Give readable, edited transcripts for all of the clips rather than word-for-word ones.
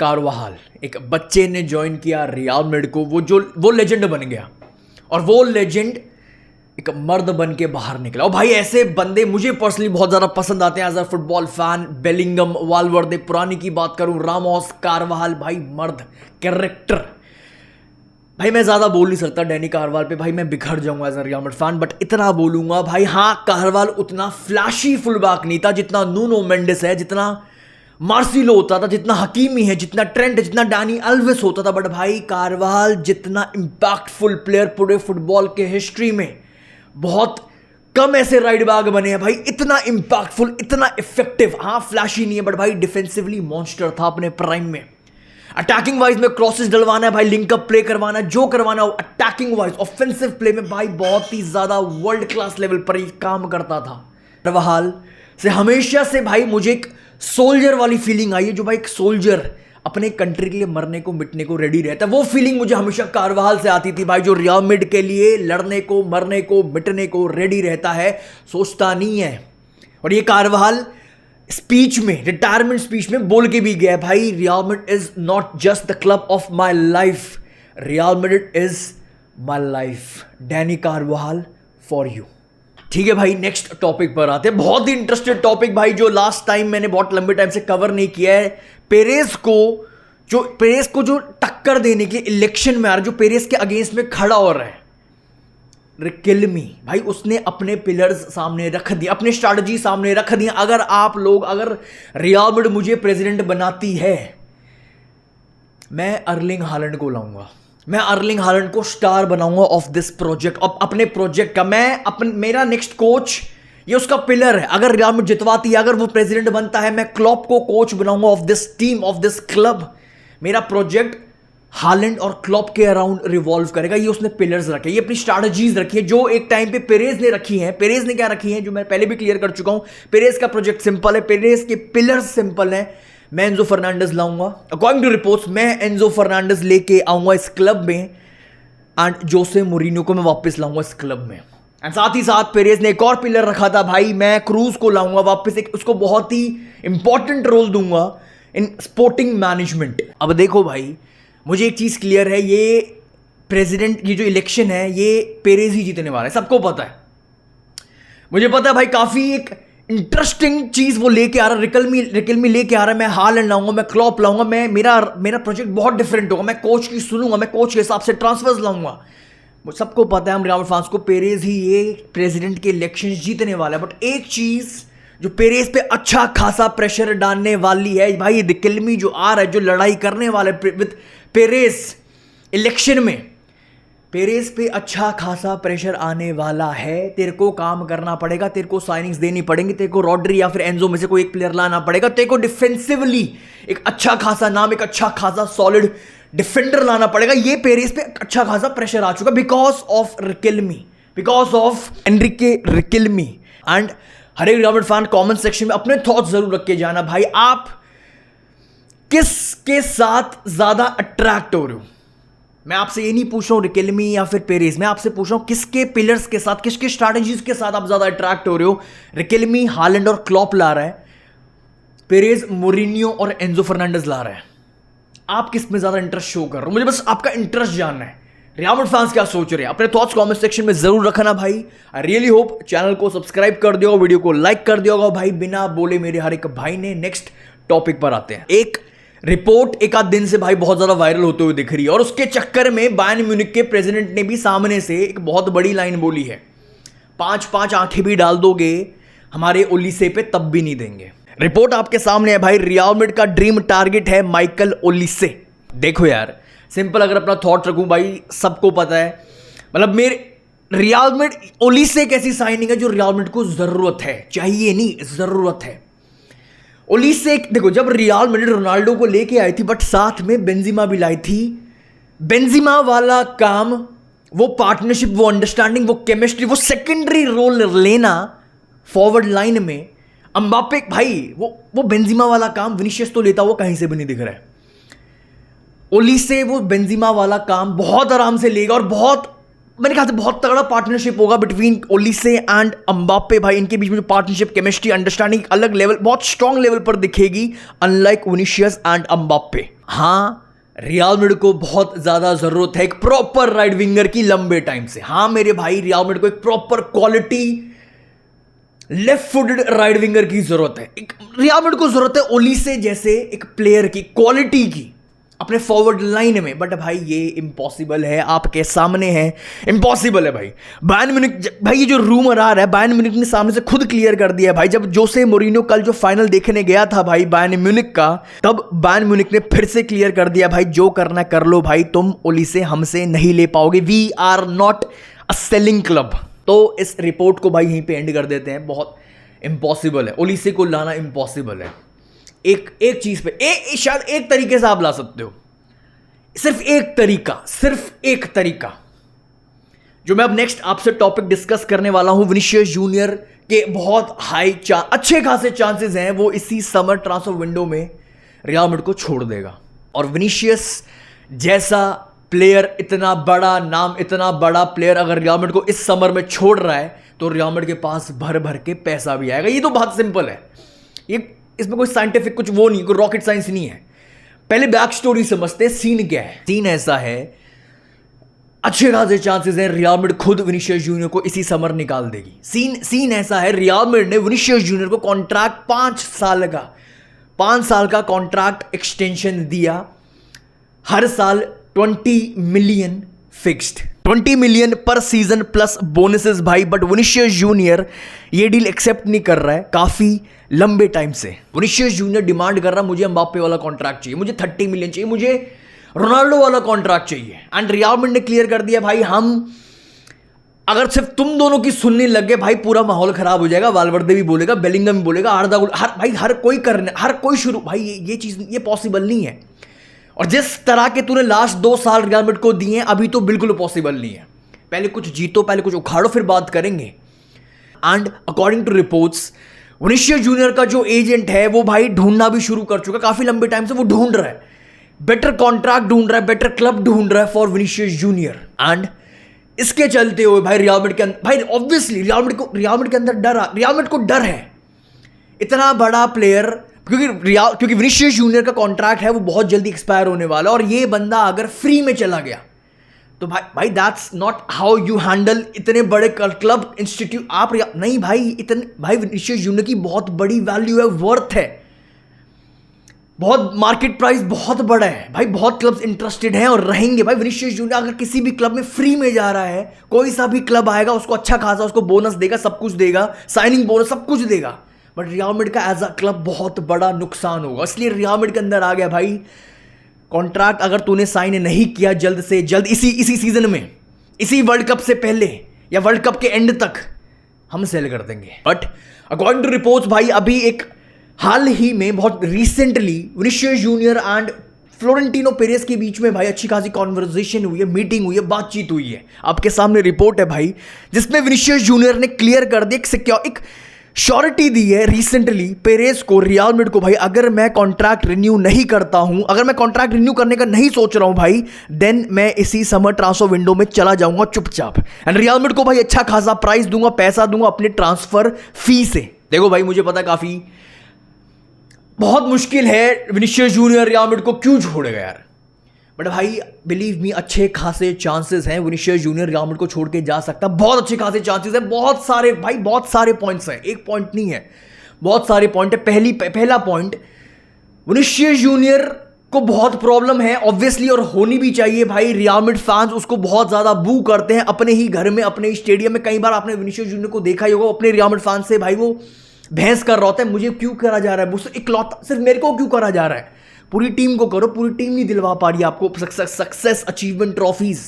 कारवाहाल, एक बच्चे ने ज्वाइन किया रियल मैड्रिड को, वो लेजेंड बन गया और वो लेजेंड एक मर्द बन के बाहर निकला। और भाई ऐसे बंदे मुझे पर्सनली बहुत ज़्यादा पसंद आते हैं as a football fan. Bellingham, Valverde, पुरानी की बात करूं, रामोस, कारवाहाल, भाई मर्द, कैरेक्टर। भाई मैं ज़्यादा बोल नहीं सकता डैनी कारवाल पे, भाई मैं बिखर जाऊंगा as a Real Madrid fan, but इतना बोलूंगा भाई, हाँ कारवाल उतना फ्लैशी फुलबैक नहीं था जितना नूनो मेंडिस है, जितना मार्सिलो होता था, जितना हकीमी है, जितना ट्रेंट, जितना डैनी अल्वेस होता था। बट भाई कारवाल जितना इंपैक्टफुल प्लेयर पूरे फुटबॉल के हिस्ट्री में बहुत कम ऐसे राइट बैक बने हैं भाई, इतना इंपैक्टफुल, इतना इफेक्टिव। हाँ फ्लैशी नहीं है बट भाई डिफेंसिवली मॉन्स्टर था अपने प्राइम में। अटैकिंग वाइज में क्रॉसेस डलवाना है भाई, लिंकअप प्ले करवाना है, जो करवाना हो। अटैकिंग वाइज ऑफेंसिव प्ले में भाई बहुत ही ज्यादा वर्ल्ड क्लास लेवल पर ही काम करता था। कारवाहाल से हमेशा से भाई मुझे एक सोल्जर वाली फीलिंग आई है, जो भाई एक सोल्जर अपने कंट्री के लिए मरने को मिटने को रेडी रहता है। वो फीलिंग मुझे हमेशा कारवाहाल से आती थी भाई, जो रियल मैड्रिड के लिए लड़ने को, मरने को, मिटने को रेडी रहता है, सोचता नहीं है। और ये कारवाहाल स्पीच में, रिटायरमेंट स्पीच में बोल के भी गया भाई, real Madrid is not just the club of my life, real Madrid is my life. Danny कारवाहाल for you. ठीक है भाई, नेक्स्ट टॉपिक पर आते हैं। बहुत ही इंटरेस्टेड टॉपिक भाई, जो लास्ट टाइम मैंने बहुत लंबे टाइम से कवर नहीं किया है। पेरेज को जो टक्कर देने के लिए इलेक्शन में आ रहा है, जो पेरेज के अगेंस्ट में खड़ा हो रहा है, रिकेल्मी भाई, उसने अपने पिलर्स सामने रख दिए, अपने स्ट्रैटेजी सामने रख दिए। अगर रियल मैड्रिड मुझे प्रेसिडेंट बनाती है, मैं अर्लिंग हालैंड को लाऊंगा, मैं अर्लिंग हालैंड को स्टार बनाऊंगा ऑफ दिस प्रोजेक्ट, अपने प्रोजेक्ट का। मेरा नेक्स्ट कोच, ये उसका पिलर है। अगर रियल मैड्रिड जितवाती है, अगर वो प्रेसिडेंट बनता है, मैं क्लॉप को कोच बनाऊंगा of this team, of this club. मेरा प्रोजेक्ट हालैंड और क्लॉप के अराउंड रिवॉल्व करेगा। ये उसने पिलर्स रखे, ये अपनी स्ट्रैटेजीज रखी है, जो एक टाइम पे पेरेज ने रखी है। पेरेज ने क्या रखी है, जो मैं पहले भी क्लियर कर चुका हूं। पेरेज का प्रोजेक्ट सिंपल है, पेरेज के पिलर्स सिंपल है। मैं एंजो फर्नांडिस लाऊंगा, अकॉर्डिंग टू रिपोर्ट्स मैं एंजो फर्नांडिस लेके आऊंगा इस क्लब में, एंड जोसे मोरिन्यो को मैं वापस लाऊंगा इस क्लब में। एंड साथ ही साथ पेरेज ने एक और पिलर रखा था भाई, मैं क्रूज को लाऊंगा वापस, एक उसको बहुत ही इंपॉर्टेंट रोल दूंगा इन स्पोर्टिंग मैनेजमेंट। अब देखो भाई, मुझे एक चीज क्लियर है, ये प्रेसिडेंट, ये जो इलेक्शन है, ये पेरेज ही जीतने वाला है, सबको पता है। मुझे पता है भाई, काफी एक इंटरेस्टिंग चीज वो लेके आ रहा है, रिकेल्मी लेके आ रहा है। मैं हालैंड लाऊंगा, मैं क्लॉप लाऊंगा, मेरा प्रोजेक्ट बहुत डिफरेंट होगा। मैं कोच की सुनूंगा, मैं कोच के हिसाब से ट्रांसफर्स लाऊंगा। सबको पता है हम रियल फैंस को, पेरेज ही ये प्रेसिडेंट के इलेक्शन जीतने वाला है। बट एक चीज जो पेरेज पे अच्छा खासा प्रेशर डालने वाली है भाई, रिकेल्मी जो आ रहा है, जो लड़ाई करने वाला है विद पेरेज इलेक्शन में, पेरेज पे अच्छा खासा प्रेशर आने वाला है। तेरे को काम करना पड़ेगा, तेरे को साइनिंग्स देनी पड़ेंगी, तेरे को रॉड्री या फिर एंजो में से कोई एक प्लेयर लाना पड़ेगा, तेरे को डिफेंसिवली एक अच्छा खासा नाम, एक अच्छा खासा सॉलिड डिफेंडर लाना पड़ेगा। ये पेरेज पे अच्छा खासा प्रेशर आ चुका because of Riquelme, because of Enrique Riquelme. And हर एक real Madrid fan comment section में अपने थॉट्स जरूर रख के जाना भाई, आप किसके साथ ज्यादा अट्रैक्ट हो रहे हो। मैं आपसे ये नहीं पूछ रहा हूं रिकेल्मी या फिर पेरेज, मैं आपसे पूछ रहा हूं किसके पिलर्स के साथ, किसके स्ट्रैटेजीज के साथ आप ज्यादा अट्रैक्ट हो रहे हो। रिकेल्मी हालैंड और क्लॉप ला रहा है, पेरेज मोरिन्यो और एंजो फर्नांडिस ला रहा है। आप किस में ज्यादा इंटरेस्ट शो कर रहे हो, मुझे बस आपका इंटरेस्ट जानना है। रियल मैड्रिड फैंस क्या सोच रहे हैं, अपने थॉट्स कमेंट सेक्शन में जरूर रखना भाई। आई रियली होप चैनल को सब्सक्राइब कर दिया, वीडियो को लाइक कर दिया होगा भाई, बिना बोले मेरे हर एक भाई ने। नेक्स्ट टॉपिक पर आते हैं। एक रिपोर्ट एक आध दिन से भाई बहुत ज्यादा वायरल होते हुए दिख रही है, और उसके चक्कर में बायर्न म्यूनिख के प्रेसिडेंट ने भी सामने से एक बहुत बड़ी लाइन बोली है, 5-5 आंखें भी डाल दोगे हमारे ओलिसे पे तब भी नहीं देंगे। रिपोर्ट आपके सामने है भाई, रियल मैड्रिड का ड्रीम टारगेट है माइकल ओलिसे। देखो यार, सिंपल अगर अपना थॉट रखूं भाई, सबको पता है, मतलब मेरे रियल मैड्रिड ओलिसे एक ऐसी साइनिंग है जो रियल मैड्रिड को जरूरत है, चाहिए नहीं, जरूरत है। ओलिसे देखो, जब रियल मैड्रिड रोनाल्डो को लेके आई थी, बट साथ में बेंजिमा भी लाई थी। बेंजिमा वाला काम, वो पार्टनरशिप, वो अंडरस्टैंडिंग, वो केमिस्ट्री, वो सेकेंडरी रोल लेना फॉरवर्ड लाइन में, अम्बापे भाई, वो बेंजिमा वाला काम विनीशियस तो लेता, वो कहीं से भी नहीं दिख रहा है। ओलिसे वो बेंजिमा वाला काम बहुत आराम से लेगा और बहुत मेरे ख्याल से बहुत तगड़ा पार्टनरशिप होगा बिटवीन ओलिसे एंड एम्बाप्पे भाई। इनके बीच में जो पार्टनरशिप, केमिस्ट्री, अंडरस्टैंडिंग अलग लेवल, बहुत स्ट्रॉन्ग लेवल पर दिखेगी, अनलाइक विनीशियस एंड एम्बाप्पे। हाँ, रियल मैड्रिड को बहुत ज्यादा जरूरत है एक प्रॉपर राइट विंगर की लंबे टाइम से। हाँ मेरे भाई, रियल मैड्रिड को एक proper quality left footed right winger की जरूरत है। एक रियल मैड्रिड को जरूरत है ओलिसे जैसे एक प्लेयर की, क्वालिटी की अपने फॉरवर्ड लाइन में। बट भाई ये इम्पॉसिबल है, आपके सामने है, इम्पॉसिबल है भाई। बायर्न म्यूनिख भाई, ये जो रूमर आ रहा है, बायर्न म्यूनिख ने सामने से खुद क्लियर कर दिया है भाई। जब जोसे मोरिन्यो कल जो फाइनल देखने गया था भाई बायर्न म्यूनिख का, तब बायर्न म्यूनिख ने फिर से क्लियर कर दिया भाई, जो करना कर लो भाई, तुम ओलिसे हमसे नहीं ले पाओगे, we are not a selling club. तो इस रिपोर्ट को भाई यहीं पे एंड कर देते हैं। बहुत इम्पॉसिबल है, ओलिसे को लाना इम्पॉसिबल है। एक चीज पे शायद एक तरीके से आप ला सकते हो, सिर्फ एक तरीका जो मैं अब नेक्स्ट आपसे टॉपिक डिस्कस करने वाला हूं। विनीशियस जूनियर के बहुत अच्छे खासे चांसेस हैं वो इसी समर ट्रांसफर विंडो में रियल मैड्रिड को छोड़ देगा। और विनीशियस जैसा प्लेयर, इतना बड़ा नाम, इतना बड़ा प्लेयर अगर रियल मैड्रिड को इस समर में छोड़ रहा है तो रियल मैड्रिड के पास भर भर के पैसा भी आएगा। ये तो बहुत सिंपल है, ये इसमें कोई साइंटिफिक कुछ वो नहीं, कोई रॉकेट साइंस नहीं है। पहले बैक स्टोरी समझते हैं, सीन क्या है। सीन ऐसा है, अच्छे खासे चांसेस हैं रियल मैड्रिड खुद विनीशियस जूनियर को इसी समर निकाल देगी। सीन ऐसा है, रियल मैड्रिड ने विनीशियस जूनियर को कॉन्ट्रैक्ट 5 साल का कॉन्ट्रैक्ट एक्सटेंशन दिया, हर साल 20 मिलियन फिक्स्ड, 20 मिलियन पर सीजन प्लस बोनसेस भाई। बट विनीशियस जूनियर ये डील एक्सेप्ट नहीं कर रहा है काफी लंबे टाइम से। विनीशियस जूनियर डिमांड कर रहा है, मुझे एम्बाप्पे वाला कॉन्ट्रैक्ट चाहिए, मुझे 30 मिलियन चाहिए, मुझे रोनाल्डो वाला कॉन्ट्रैक्ट चाहिए। एंड रियल मैड्रिड ने क्लियर कर दिया भाई, हम अगर सिर्फ तुम दोनों की सुनने लग गए भाई, पूरा माहौल खराब हो जाएगा। वाल्वर्दे भी बोलेगा, बेलिंगम भी बोलेगा, हर कोई शुरू भाई, ये चीज ये पॉसिबल नहीं है। और जिस तरह के तूने लास्ट 2 साल रियल मैड्रिड को दिए हैं, अभी तो बिल्कुल पॉसिबल नहीं है। पहले कुछ जीतो, पहले कुछ उखाड़ो, फिर बात करेंगे। And according to reports, Vinicius Junior का जो एजेंट है वो भाई ढूंढना भी शुरू कर चुका, काफी लंबे टाइम से वो ढूंढ रहा है, बेटर कॉन्ट्रैक्ट ढूंढ रहा है, बेटर क्लब ढूंढ रहा है फॉर विनीशियस जूनियर। एंड इसके चलते हुए भाई रियल मैड्रिड के अंदर, भाई ऑब्वियसली रियल मैड्रिड के अंदर रियल मैड्रिड को डर है, इतना बड़ा प्लेयर, क्योंकि विनीशियस जूनियर का कॉन्ट्रैक्ट है वो बहुत जल्दी एक्सपायर होने वाला, और ये बंदा अगर फ्री में चला गया तो भाई that's not how you handle इतने बड़े क्लब इंस्टीट्यूट। आप नहीं भाई विनीशियस जूनियर की बहुत बड़ी वैल्यू है, वर्थ है, बहुत मार्केट प्राइस बहुत बड़ा है भाई, बहुत क्लब्स इंटरेस्टेड हैं और रहेंगे भाई। विनीशियस जूनियर अगर किसी भी क्लब में फ्री में जा रहा है, कोई सा भी क्लब आएगा उसको अच्छा खासा उसको बोनस देगा, सब कुछ देगा, साइनिंग बोनस सब कुछ देगा। बट रियल मैड्रिड का एज अ क्लब बहुत बड़ा नुकसान होगा, इसलिए रियल मैड्रिड के अंदर आ गया भाई, कॉन्ट्रैक्ट अगर तूने साइन नहीं किया जल्द से जल्द, इसी सीजन में, इसी वर्ल्ड कप से पहले या वर्ल्ड कप के एंड तक, हम सेल कर देंगे। बट अकॉर्डिंग टू रिपोर्ट्स भाई, अभी एक हाल ही में बहुत recently Vinicius Junior and Florentino Perez के बीच में भाई अच्छी खासी कॉन्वर्सेशन हुई है, मीटिंग हुई है, बातचीत हुई है। आपके सामने रिपोर्ट है भाई, जिसमें विनीशियस जूनियर ने क्लियर कर दिया, एक श्योरिटी दी है रिसेंटली पेरेस को, रियल मैड्रिड को भाई, अगर मैं कॉन्ट्रैक्ट रिन्यू नहीं करता हूं, अगर मैं कॉन्ट्रैक्ट रिन्यू करने का नहीं सोच रहा हूं भाई, देन मैं इसी समर ट्रांसफर विंडो में चला जाऊंगा चुपचाप। एंड रियल मैड्रिड को भाई अच्छा खासा प्राइस दूंगा, पैसा दूंगा अपने ट्रांसफर फी से। देखो भाई, मुझे पता काफी बहुत मुश्किल है विनीशियस जूनियर रियल मैड्रिड को क्यों छोड़ेगा यार, बट भाई बिलीव मी, अच्छे खासे चांसेस हैं विनीशियस जूनियर रियल मैड्रिड को छोड़ के जा सकता, बहुत अच्छे खासे चांसेस हैं, बहुत सारे पॉइंट्स हैं, एक पॉइंट नहीं है, बहुत सारे पॉइंट है। पहला पॉइंट, विनीशियस जूनियर को बहुत प्रॉब्लम है ऑब्वियसली, और होनी भी चाहिए भाई। रियल मैड्रिड फैंस उसको बहुत ज्यादा बू करते हैं अपने ही घर में, अपने ही स्टेडियम में। कई बार आपने विनीशियस जूनियर को देखा ही होगा, अपने रियल मैड्रिड फैंस से भाई वो बहस कर रहा होता है, मुझे क्यों करा जा रहा है, मुझसे इकलौता सिर्फ मेरे को क्यों करा जा रहा है, पूरी टीम को करो, पूरी टीम नहीं दिलवा पा रही आपको सक्सेस अचीवमेंट ट्रॉफीज,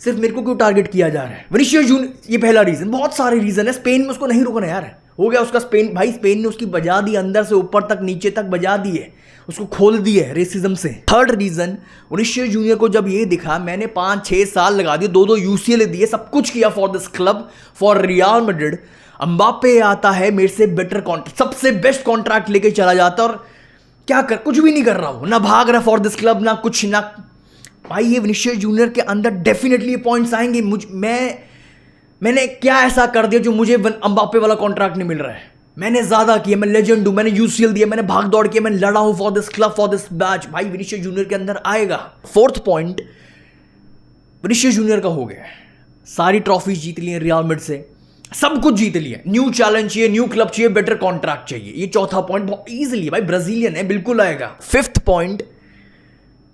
सिर्फ मेरे को क्यों टारगेट किया जा रहा है। विनीशियस जूनियर, ये पहला रीजन। बहुत सारे रीजन है, स्पेन में उसको नहीं रोकना यार, हो गया उसका स्पेन भाई, स्पेन ने उसकी बजा दी, अंदर से ऊपर तक नीचे तक बजा दी है, उसको खोल दी है रेसिज्म से। थर्ड रीजन, विनीशियस जूनियर को जब ये दिखा, मैंने 5-6 साल लगा दिए, 2 UCL दिए, सब कुछ किया for this club, for real Madrid, Mbappe आता है मेरे से बेटर कॉन्ट्रैक्ट, सबसे बेस्ट कॉन्ट्रैक्ट लेके चला जाता, और क्या कर, कुछ भी नहीं कर रहा हूं, ना भाग रहा फॉर दिस क्लब, ना कुछ, ना भाई ये विनीशियस जूनियर के अंदर डेफिनेटली ये पॉइंट्स आएंगे। मैंने क्या ऐसा कर दिया जो मुझे अम्बापे वाला कॉन्ट्रैक्ट नहीं मिल रहा है? मैंने ज्यादा किया, मैं लेजेंड हूं, मैंने यूसीएल दिया, मैंने भाग दौड़ किया, मैं लड़ा हूं for this club, for this batch. भाई विनीशियस जूनियर के अंदर आएगा। फोर्थ पॉइंट विनीशियस जूनियर का हो गया, सारी ट्रॉफीज जीत ली रियल मैड्रिड से, सब कुछ जीत लिया, न्यू चैलेंज चाहिए, न्यू क्लब चाहिए, बेटर कॉन्ट्रैक्ट चाहिए। ये चौथा पॉइंट बहुत इजीली, भाई ब्राजीलियन है, बिल्कुल आएगा। फिफ्थ पॉइंट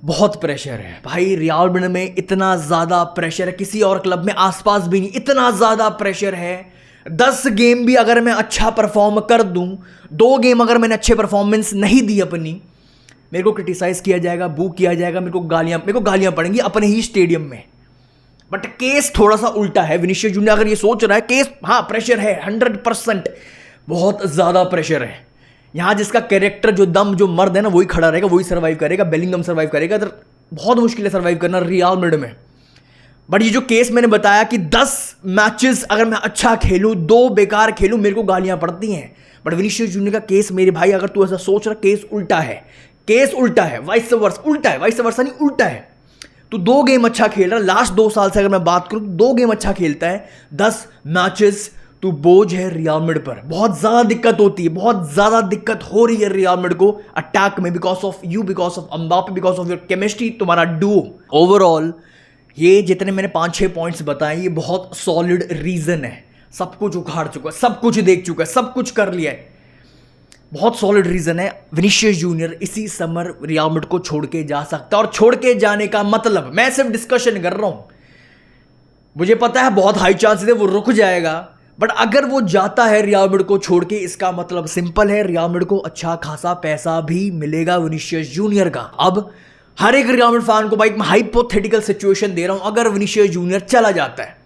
बहुत प्रेशर है भाई, रियल मैड्रिड में इतना ज्यादा प्रेशर है, किसी और क्लब में आसपास भी नहीं, इतना ज्यादा प्रेशर है। 10 गेम भी अगर मैं अच्छा परफॉर्म कर दूं, 2 गेम अगर मैंने अच्छे परफॉर्मेंस नहीं दी अपनी, मेरे को क्रिटिसाइज किया जाएगा, बू किया जाएगा, मेरे को गालियां पड़ेंगी अपने ही स्टेडियम में। बट केस थोड़ा सा उल्टा है। विनीशियस जूनियर अगर ये सोच रहा है केस, हाँ प्रेशर है 100%, बहुत ज्यादा प्रेशर है। यहां जिसका कैरेक्टर, जो दम, जो मर्द है ना, वही खड़ा रहेगा, वही सर्वाइव करेगा। बेलिंगम सर्वाइव करेगा, तो बहुत मुश्किल है सर्वाइव करना रियल मैड्रिड में। बट ये जो केस मैंने बताया कि 10 मैचेस अगर मैं अच्छा खेलूं, 2 बेकार खेलूं, मेरे को गालियां पड़ती हैं। बट विनीशियस जूनियर का केस, मेरे भाई अगर तू ऐसा सोच रहा, केस उल्टा है, केस उल्टा है, वाइस वर्सा उल्टा है, वाइस वर्सा नहीं उल्टा है। तो 2 गेम अच्छा खेल रहा है, लास्ट 2 साल से अगर मैं बात करूं, 2 गेम अच्छा खेलता है, 10 मैचेस तो बोझ है रियल मैड्रिड पर। बहुत ज्यादा दिक्कत होती है, बहुत ज्यादा दिक्कत हो रही है रियल मैड्रिड को अटैक में, because of you, because of Mbappe, because of your chemistry, तुम्हारा डुओ। ओवरऑल ये जितने मैंने 5-6 पॉइंट्स बताए, ये बहुत सॉलिड रीजन है। सब कुछ उखाड़ चुका है, सब कुछ देख चुका है, सब कुछ कर लिया है, बहुत सॉलिड रीजन है। विनीशियस जूनियर इसी समर रियल मैड्रिड को छोड़ के जा सकता है, और छोड़ के जाने का मतलब, मैं सिर्फ डिस्कशन कर रहा हूं, मुझे पता है बहुत हाई चांसेस है वो रुक जाएगा, बट अगर वो जाता है रियल मैड्रिड को छोड़ के, इसका मतलब सिंपल है, रियल मैड्रिड को अच्छा खासा पैसा भी मिलेगा विनीशियस जूनियर का। अब हर एक रियल मैड्रिड फैन को भाई मैं हाइपोथेटिकल सिचुएशन दे रहा हूं, अगर विनीशियस जूनियर चला जाता है,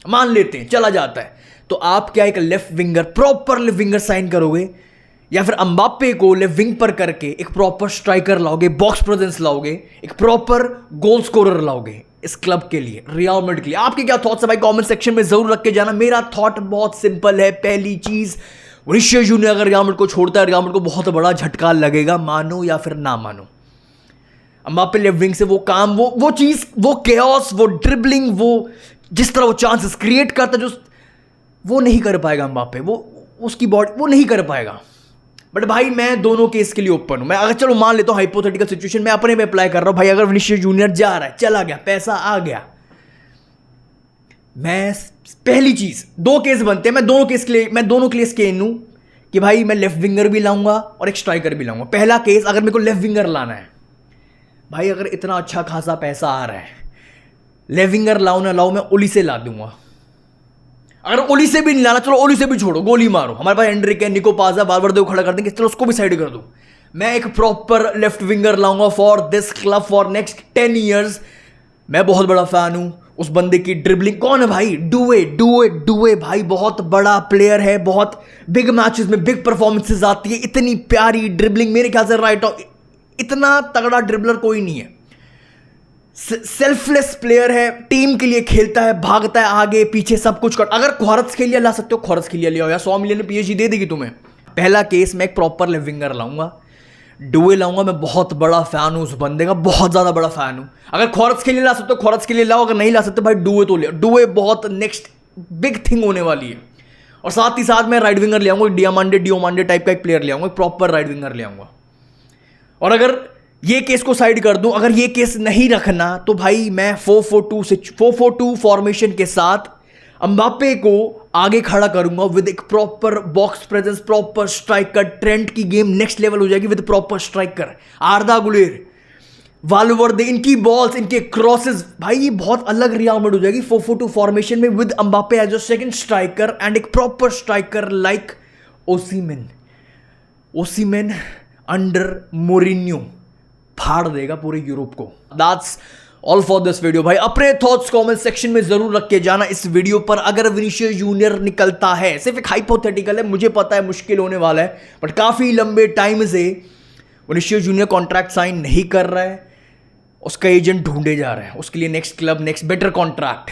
मान लेते हैं चला जाता है, तो आप क्या एक left winger, proper left winger sign करोगे, या फिर अम्बापे को लेफ्ट विंग पर करके एक प्रॉपर स्ट्राइकर लाओगे, बॉक्स प्रेजेंस लाओगे, एक प्रॉपर गोल स्कोरर लाओगे इस क्लब के लिए, रियल मैड्रिड के लिए? आपके क्या थॉट्स है भाई, कमेंट सेक्शन में जरूर रख के जाना। मेरा थॉट बहुत सिंपल है। पहली चीज, विनीशियस जूनियर अगर रियल मैड्रिड को छोड़ता है, रियल मैड्रिड को बहुत बड़ा झटका लगेगा, मानो या फिर ना मानो। अम्बापे लेफ्ट विंग से वो काम, वो चीज, वो केओस, वो ड्रिबलिंग, वो जिस तरह वो चांसेस क्रिएट करता है, जो वो नहीं कर पाएगा अम्बापे, वो उसकी बॉडी वो नहीं कर पाएगा। बट भाई मैं दोनों केस के लिए ओपन हूं। मैं अगर चलो मान लेता हूं हाइपोथेटिकल सिचुएशन, मैं अपने पे अप्लाई कर रहा हूं भाई, अगर विनीशियस जूनियर जा रहा है, चला गया, पैसा आ गया, मैं पहली चीज, 2 केस बनते हैं, मैं दोनों केस के इन हूं कि भाई मैं लेफ्ट विंगर भी लाऊंगा और एक स्ट्राइकर भी लाऊंगा। पहला केस, अगर मेरे को लेफ्ट विंगर लाना है भाई, अगर इतना अच्छा खासा पैसा आ रहा है, लेफ्ट विंगर लाओ ना लाओ, मैं ओली से ला दूंगा। अगर ओली से भी नहीं लाना, चलो ओली से भी छोड़ो, गोली मारो, हमारे पास एंड्रिक है, निको पाजा, बालवर्दे को खड़ा कर देंगे, चलो उसको भी साइड कर दो। मैं एक प्रॉपर लेफ्ट विंगर लाऊंगा for this club for next 10 years. मैं बहुत बड़ा फैन हूं उस बंदे की। ड्रिबलिंग कौन है भाई? डुए भाई, बहुत बड़ा प्लेयर है, बहुत बिग मैचेस में बिग परफॉर्मेंसेस आती है, इतनी प्यारी ड्रिबलिंग, मेरे ख्याल से राइट ऑफ, इतना तगड़ा ड्रिबलर कोई नहीं है। सेल्फलेस प्लेयर है, टीम के लिए खेलता है, भागता है आगे पीछे, सब कुछ कर। अगर क्वारत्सखेलिया ला सकते हो, क्वारत्सखेलिया ले आओ यार, 100 मिलियन पीएचडी दे देगी तुम्हें। पहला केस, मैं एक प्रॉपर लेफ्ट विंगर लाऊंगा, डुए लाऊंगा, मैं बहुत बड़ा फैन हूं उस बंदे का, बहुत ज्यादा बड़ा फैन हूं। अगर क्वारत्सखेलिया ला सकते हो, क्वारत्सखेलिया लाओ, अगर नहीं ला सकते भाई डुए तो ले। डुए बहुत नेक्स्ट बिग थिंग होने वाली है। और साथ ही साथ मैं राइट विंगर ले आऊंगा, डियोमांडे टाइप का एक प्लेयर ले आऊंगा, प्रॉपर राइट विंगर ले आऊंगा। और अगर ये केस को साइड कर दूं, अगर ये केस नहीं रखना, तो भाई मैं 4-4-2 फॉर्मेशन के साथ अम्बापे को आगे खड़ा करूंगा विद एक proper box presence, proper striker. Trent की गेम नेक्स्ट लेवल हो जाएगी with proper striker. Arda Guler, Valverde, इनकी बॉल्स, इनके क्रॉसेस, भाई ये बहुत अलग रियल मैड्रिड हो जाएगी 4-4-2 फॉर्मेशन में with Mbappe as a second striker and एक proper striker like Osimhen under Mourinho फाड़ देगा पूरे यूरोप को। That's all for this video भाई। अपने थॉट्स कमेंट सेक्शन में जरूर रख के जाना इस वीडियो पर। अगर विनीशियस जूनियर निकलता है, सिर्फ एक हाइपोथेटिकल है, मुझे पता है मुश्किल होने वाला है, बट काफी लंबे टाइम से विनीशियस जूनियर कॉन्ट्रैक्ट साइन नहीं कर रहा है, उसका एजेंट ढूंढे जा रहा है, उसके लिए next club, next better contract.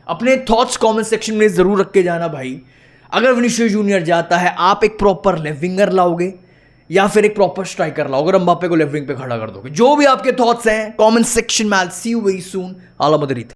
अपने थॉट्स कमेंट सेक्शन में जरूर रख के जाना भाई। अगर विनीशियस जूनियर जाता है, आप एक प्रॉपर लेफ्ट विंगर लाओगे या फिर एक प्रॉपर स्ट्राइकर लाओ अगर एम्बाप्पे को लेफ्ट विंग पे खड़ा कर दोगे। जो भी आपके थॉट्स हैं कमेंट सेक्शन में। I will see you very soon. आला मदरीद।